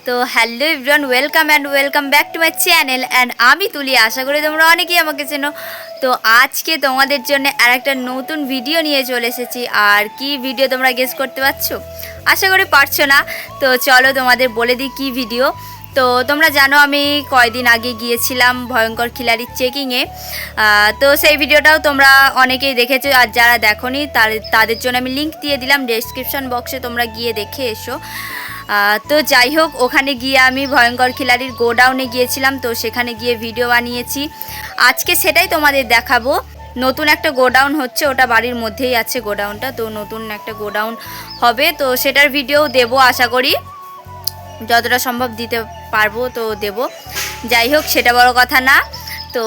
তো hello everyone, welcome back to my channel and আমি তুলি। আশা করি তোমরা অনেকেই আমাকে চেনো। তো আজকে তোমাদের জন্য আরেকটা নতুন ভিডিও নিয়ে চলে এসেছি। আর কি ভিডিও তোমরা গেস করতে পারছো? আশা করি পারছো না। তো চলো তোমাদের বলে দিই কী ভিডিও। তো তোমরা জানো আমি কয়দিন আগে গিয়েছিলাম ভয়ঙ্কর খিলাড়ির চেকিংয়ে। তো সেই ভিডিওটাও তোমরা অনেকেই দেখেছো, আর যারা দেখোনি তাদের জন্য আমি লিঙ্ক দিয়ে দিলাম ডেসক্রিপশন বক্সে, তোমরা গিয়ে দেখে এসো। তো যাই হোক, ওখানে গিয়ে আমি ভয়ঙ্কর খিলাড়ির গোডাউনে গিয়েছিলাম। তো সেখানে গিয়ে ভিডিও বানিয়েছি। আজকে সেটাই তোমাদের দেখাবো। নতুন একটা গোডাউন হচ্ছে, ওটা বাড়ির মধ্যেই আছে গোডাউনটা। তো নতুন একটা গোডাউন হবে, তো সেটার ভিডিও দেবো। আশা করি যতটা সম্ভব দিতে পারবো তো দেব। যাই হোক, সেটা বড় কথা না। তো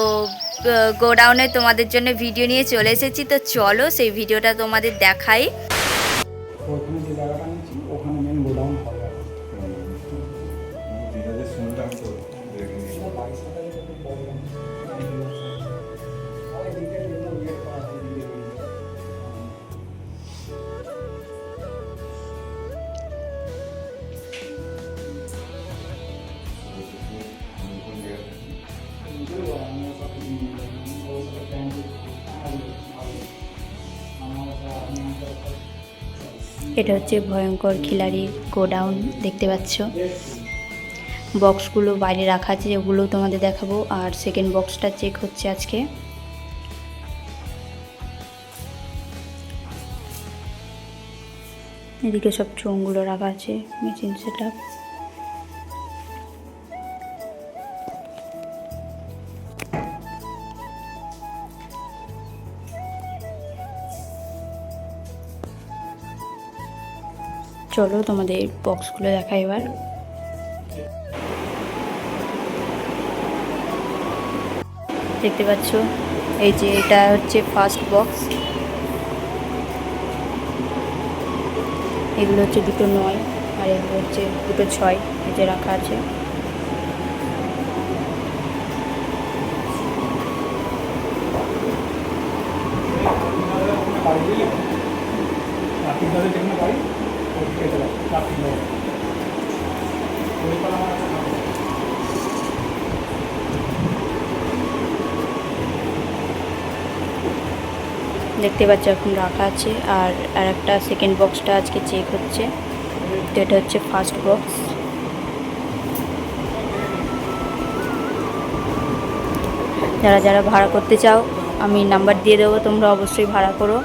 গোডাউনে তোমাদের জন্য ভিডিও নিয়ে চলে এসেছি। তো চলো সেই ভিডিওটা তোমাদের দেখাই। ওখানে যে জায়গাটা নিচ্ছি ওখানে মেন গোডাউন হবে। এটা হচ্ছে ভয়ঙ্কর খিলাড়ির গোডাউন, দেখতে পাচ্ছ। বক্সগুলো বাইরে রাখা আছে, যেগুলো তোমাদের দেখাবো। আর সেকেন্ড বক্সটা চেক হচ্ছে আজকে। এদিকে সব চোঙগুলো রাখা আছে, মেশিন সেট আপ। চলো তোমাদের বক্সগুলো দেখাই এবার। দেখতে পাচ্ছ, এই যে এটা হচ্ছে ফার্স্ট বক্স। এগুলো হচ্ছে 2 9 আর এগুলো হচ্ছে 2 6, এই যে রাখা আছে। দেখতে পাচ্ছ এখন রাখা আছে। আর একটা সেকেন্ড বক্সটা আজকে চেক হচ্ছে। তো এটা হচ্ছে ফার্স্ট বক্স। যারা যারা ভাড়া করতে চাও আমি নাম্বার দিয়ে দেবো, তোমরা অবশ্যই ভাড়া করো।